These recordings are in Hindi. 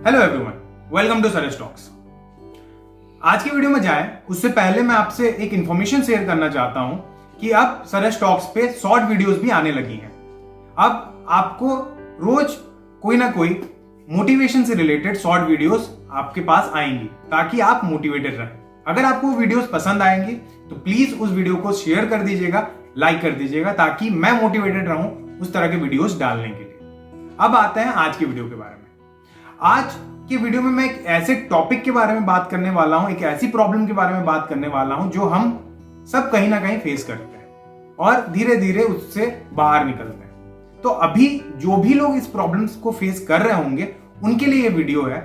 Hello everyone, welcome to Saresh talks. आज की वीडियो में जाएं उससे पहले मैं आपसे एक इंफॉर्मेशन शेयर करना चाहता हूं कि अब सरेश टॉक्स पे शॉर्ट वीडियोस भी आने लगी हैं। अब आपको रोज कोई ना कोई मोटिवेशन से रिलेटेड शॉर्ट वीडियोस आपके पास आएंगी ताकि आप मोटिवेटेड रहें। अगर आपको वीडियोस पसंद आएंगी तो प्लीज उस वीडियो को शेयर कर दीजिएगा, लाइक कर दीजिएगा ताकि मैं मोटिवेटेड रहूं उस तरह के वीडियोस डालने के लिए। अब आते हैं आज की वीडियो के बारे में। आज की वीडियो में मैं एक ऐसे टॉपिक के बारे में बात करने वाला हूं, एक ऐसी प्रॉब्लम के बारे में बात करने वाला हूं जो हम सब कहीं ना कहीं फेस करते हैं और धीरे धीरे उससे बाहर निकलते हैं। तो अभी जो भी लोग इस प्रॉब्लम्स को फेस कर रहे होंगे उनके लिए ये वीडियो है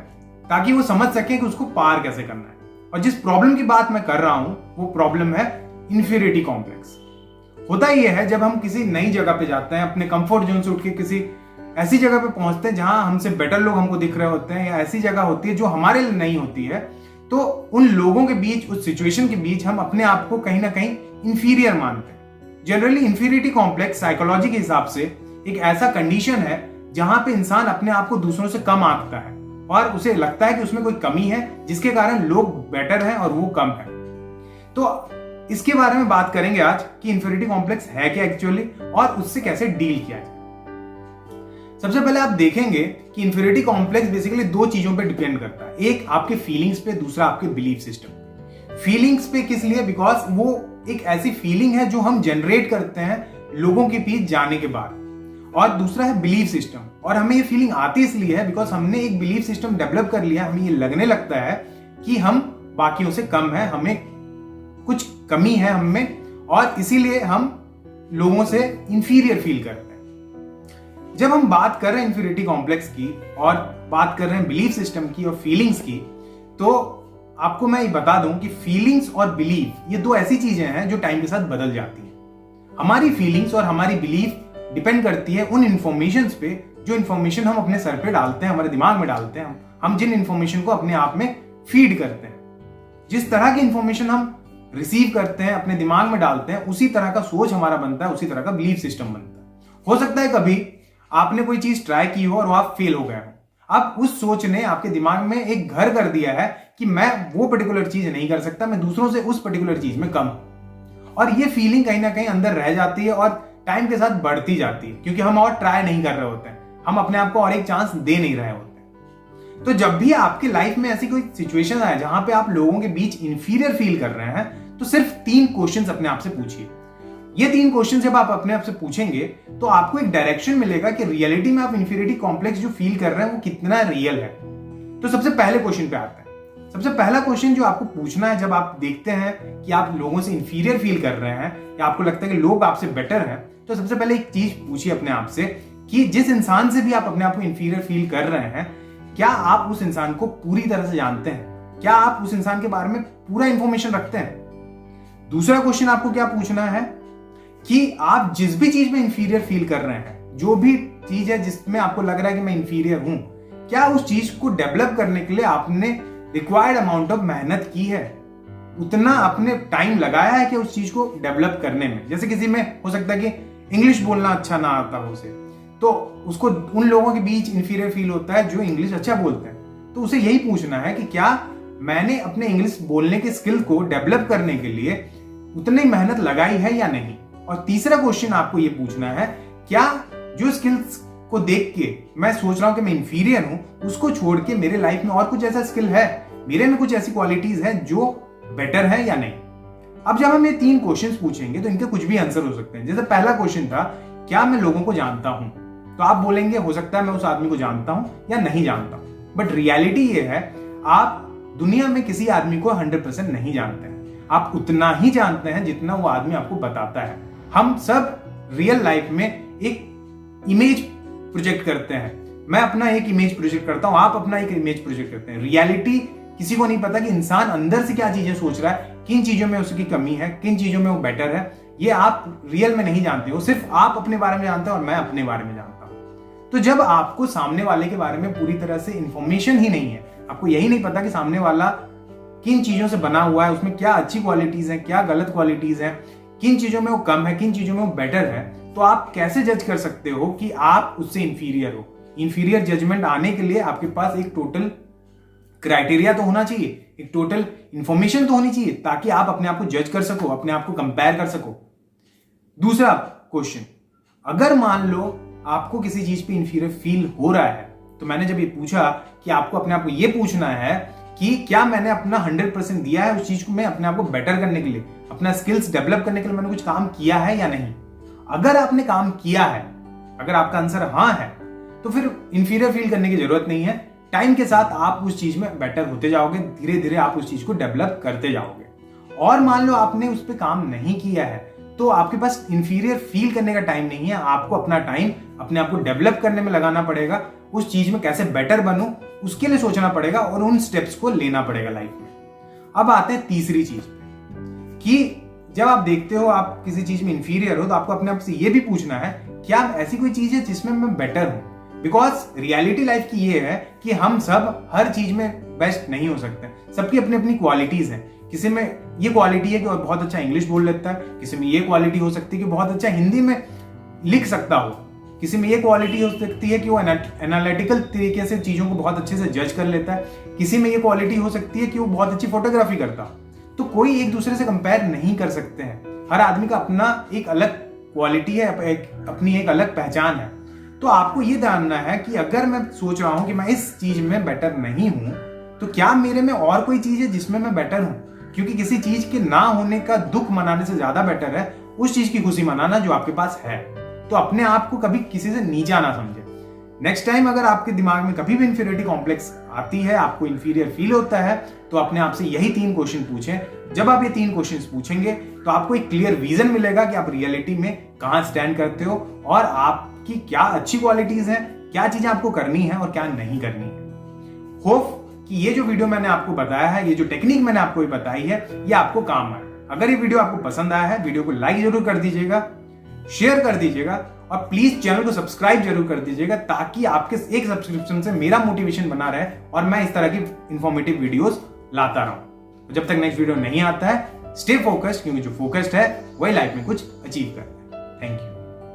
ताकि वो समझ सकें कि उसको पार कैसे करना है। और जिस प्रॉब्लम की बात मैं कर रहा हूं वो प्रॉब्लम है इंफीरियरिटी कॉम्प्लेक्स। होता यह है जब हम किसी नई जगह पे जाते हैं, अपने कंफर्ट जोन से उठ के किसी ऐसी जगह पे पहुंचते हैं जहां हमसे बेटर लोग हमको दिख रहे होते हैं या ऐसी जगह होती है जो हमारे लिए नहीं होती है, तो उन लोगों के बीच, उस सिचुएशन के बीच हम अपने आप को कहीं ना कहीं इंफीरियर मानते हैं। जनरली इंफीरियरिटी कॉम्प्लेक्स साइकोलॉजी के हिसाब से एक ऐसा कंडीशन है जहां पे इंसान अपने आप को दूसरों से कम आंकता है और उसे लगता है कि उसमें कोई कमी है जिसके कारण लोग बेटर हैं और वो कम है। तो इसके बारे में बात करेंगे आज कि इंफीरियरिटी कॉम्प्लेक्स है क्या एक्चुअली और उससे कैसे डील किया जाए। सबसे पहले आप देखेंगे कि इंफीरियरिटी कॉम्प्लेक्स बेसिकली दो चीजों पे डिपेंड करता है, एक आपके फीलिंग्स पे, दूसरा आपके बिलीफ सिस्टम। फीलिंग्स पे किस लिए? बिकॉज वो एक ऐसी फीलिंग है जो हम जनरेट करते हैं लोगों के बीच जाने के बाद। और दूसरा है बिलीफ सिस्टम, और हमें ये फीलिंग आती इसलिए है बिकॉज हमने एक बिलीफ सिस्टम डेवलप कर लिया। हमें ये लगने लगता है कि हम बाकियों से कम है, हमें कुछ कमी है हम में, और इसीलिए हम लोगों से इंफीरियर फील करते हैं। जब हम बात कर रहे हैं इंफीरियरिटी कॉम्प्लेक्स की और बात कर रहे हैं बिलीफ सिस्टम की और फीलिंग्स की, तो आपको मैं ये बता दूं कि फीलिंग्स और बिलीफ ये दो ऐसी चीजें हैं जो टाइम के साथ बदल जाती हैं। हमारी फीलिंग्स और हमारी बिलीफ डिपेंड करती है उन इंफॉर्मेशन पे जो इंफॉर्मेशन हम अपने सर पे डालते हैं, हमारे दिमाग में डालते हैं। हम जिन इंफॉर्मेशन को अपने आप में फीड करते हैं, जिस तरह की इंफॉर्मेशन हम रिसीव करते हैं, अपने दिमाग में डालते हैं, उसी तरह का सोच हमारा बनता है, उसी तरह का बिलीफ सिस्टम बनता है। हो सकता है कभी आपने कोई चीज ट्राई की हो और वो आप फेल हो गए हो। अब उस सोच ने आपके दिमाग में एक घर कर दिया है कि मैं वो पर्टिकुलर चीज नहीं कर सकता, मैं दूसरों से उस पर्टिकुलर चीज में कम हूं। और ये फीलिंग कहीं ना कहीं अंदर रह जाती है और टाइम के साथ बढ़ती जाती है क्योंकि हम और ट्राई नहीं कर रहे होते हैं, हम अपने आप को और एक चांस दे नहीं रहे होते। तो जब भी आपकी लाइफ में ऐसी कोई सिचुएशन आए जहां पे आप लोगों के बीच इंफीरियर फील कर रहे हैं, तो सिर्फ 3 क्वेश्चंस अपने आप से पूछिए। ये 3 क्वेश्चन जब आप अपने आप से पूछेंगे तो आपको एक डायरेक्शन मिलेगा कि रियलिटी में आप इंफीरियरिटी कॉम्प्लेक्स जो फील कर रहे हैं वो कितना रियल है। तो सबसे पहले क्वेश्चन पे आते हैं। सबसे पहला क्वेश्चन जो आपको पूछना है जब आप देखते हैं कि आप लोगों से इंफीरियर फील कर रहे हैं या आपको लगता है कि लोग आपसे बेटर हैं, तो सबसे पहले एक चीज पूछिए अपने आप से कि जिस इंसान से भी आप अपने आप को इंफीरियर फील कर रहे हैं, क्या आप उस इंसान को पूरी तरह से जानते हैं? क्या आप उस इंसान के बारे में पूरा इंफॉर्मेशन रखते हैं? दूसरा क्वेश्चन आपको क्या पूछना है कि आप जिस भी चीज में इंफीरियर फील कर रहे हैं, जो भी चीज है जिसमें आपको लग रहा है कि मैं इंफीरियर हूं, क्या उस चीज को डेवलप करने के लिए आपने रिक्वायर्ड अमाउंट ऑफ मेहनत की है? उतना आपने टाइम लगाया है कि उस चीज को डेवलप करने में? जैसे किसी में हो सकता है कि इंग्लिश बोलना अच्छा ना आता हो उसे, तो उसको उन लोगों के बीच इंफीरियर फील होता है जो इंग्लिश अच्छा बोलते हैं। तो उसे यही पूछना है कि क्या मैंने अपने इंग्लिश बोलने के स्किल को डेवलप करने के लिए उतनी मेहनत लगाई है या नहीं। और तीसरा क्वेश्चन आपको ये पूछना है, क्या जो स्किल्स को देख के मैं सोच रहा हूं कि मैं इंफीरियर हूं, उसको छोड़ के मेरे लाइफ में और कुछ ऐसा स्किल है, मेरे में कुछ ऐसी क्वालिटीज है जो बेटर है या नहीं। अब जब हम ये 3 क्वेश्चंस पूछेंगे तो इनके कुछ भी आंसर हो सकते हैं। जैसे पहला क्वेश्चन था, क्या मैं लोगों को जानता हूं? तो आप बोलेंगे हो सकता है मैं उस आदमी को जानता हूं या नहीं जानता हूं। बट रियलिटी ये है, आप दुनिया में किसी आदमी को 100% नहीं जानते हैं। आप उतना ही जानते हैं जितना वो आदमी आपको बताता है। हम सब रियल लाइफ में एक इमेज प्रोजेक्ट करते हैं। मैं अपना एक इमेज प्रोजेक्ट करता हूं, आप अपना एक इमेज प्रोजेक्ट करते हैं। रियलिटी किसी को नहीं पता कि इंसान अंदर से क्या चीजें सोच रहा है, किन चीजों में उसकी कमी है, किन चीजों में वो बेटर है। ये आप रियल में नहीं जानते हो, सिर्फ आप अपने बारे में जानते हो और मैं अपने बारे में जानता हूं। तो जब आपको सामने वाले के बारे में पूरी तरह से इंफॉर्मेशन ही नहीं है, आपको यही नहीं पता कि सामने वाला किन चीजों से बना हुआ है, उसमें क्या अच्छी क्वालिटीज हैं, क्या गलत क्वालिटीज हैं, किन चीजों में वो कम है, किन चीजों में वो बेटर है, तो आप कैसे जज कर सकते हो कि आप उससे इंफीरियर हो? इंफीरियर जजमेंट आने के लिए आपके पास एक टोटल क्राइटेरिया तो होना चाहिए, एक टोटल इंफॉर्मेशन तो होनी चाहिए, ताकि आप अपने आप को जज कर सको, अपने आप को कंपेयर कर सको। दूसरा क्वेश्चन, अगर मान लो आपको किसी चीज पे इंफीरियर फील हो रहा है, तो मैंने जब ये पूछा कि आपको अपने आप को ये पूछना है कि क्या मैंने अपना 100% दिया है उस चीज को मैं अपने आप को बेटर करने के लिए, अपना स्किल्स डेवलप करने के लिए मैंने कुछ काम किया है या नहीं। अगर आपने काम किया है, अगर आपका आंसर हाँ है, तो फिर इंफीरियर फील करने की जरूरत नहीं है। टाइम के साथ आप उस चीज में बेटर होते जाओगे, धीरे धीरे आप उस चीज को डेवलप करते जाओगे। और मान लो आपने उस पर काम नहीं किया है, तो आपके पास इंफीरियर फील करने का टाइम नहीं है। आपको अपना टाइम अपने आप को डेवलप करने में लगाना पड़ेगा, उस चीज में कैसे बेटर बनूं उसके लिए सोचना पड़ेगा और उन स्टेप्स को लेना पड़ेगा लाइफ में। अब आते हैं तीसरी चीज पे, कि जब आप देखते हो आप किसी चीज में इंफीरियर हो, तो आपको अपने आप से ये भी पूछना है क्या ऐसी कोई चीज है जिसमें मैं बेटर हूं। बिकॉज रियलिटी लाइफ की ये है कि हम सब हर चीज में बेस्ट नहीं हो सकते, सबकी अपनी अपनी क्वालिटीज हैं। किसी में ये क्वालिटी है कि वो बहुत अच्छा इंग्लिश बोल लेता है, किसी में ये क्वालिटी हो सकती है कि बहुत अच्छा हिंदी में लिख सकता हो, किसी में ये क्वालिटी हो सकती है कि वो एनालिटिकल तरीके से चीजों को बहुत अच्छे से जज कर लेता है, किसी में ये क्वालिटी हो सकती है कि वो बहुत अच्छी फोटोग्राफी करता। तो कोई एक दूसरे से कंपेयर नहीं कर सकते हैं, हर आदमी का अपना एक अलग क्वालिटी है, अपनी एक अलग पहचान है। तो आपको ये जानना है कि अगर मैं सोच रहा हूं कि मैं इस चीज में बेटर नहीं हूं, तो क्या मेरे में और कोई चीज है जिसमें मैं बेटर हूं। क्योंकि किसी चीज के ना होने का दुख मनाने से ज्यादा बेटर है उस चीज की खुशी मनाना जो आपके पास है। तो अपने आप को कभी किसी से नीचा ना समझे। नेक्स्ट टाइम अगर आपके दिमाग में कभी भी इंफीरियरिटी कॉम्प्लेक्स आती है, आपको इंफीरियर फील होता है, तो अपने आप से यही 3 क्वेश्चन पूछें। जब आप ये 3 क्वेश्चन पूछेंगे तो आपको एक क्लियर विजन मिलेगा कि आप रियलिटी में कहां स्टैंड करते हो और आपकी क्या अच्छी क्वालिटीज हैं, क्या चीजें आपको करनी है और क्या नहीं करनी है। होप कि ये जो वीडियो मैंने आपको बताया है, ये जो टेक्निक मैंने आपको बताई है, ये आपको काम आए। अगर ये वीडियो आपको पसंद आया है, वीडियो को लाइक जरूर कर दीजिएगा, शेयर कर दीजिएगा और प्लीज चैनल को सब्सक्राइब जरूर कर दीजिएगा, ताकि आपके एक सब्सक्रिप्शन से मेरा मोटिवेशन बना रहे और मैं इस तरह की इंफॉर्मेटिव वीडियोस लाता रहूं। जब तक नेक्स्ट वीडियो नहीं आता है, स्टे फोकस्ड, क्योंकि जो फोकस्ड है वही लाइफ में कुछ अचीव करता है। Thank you.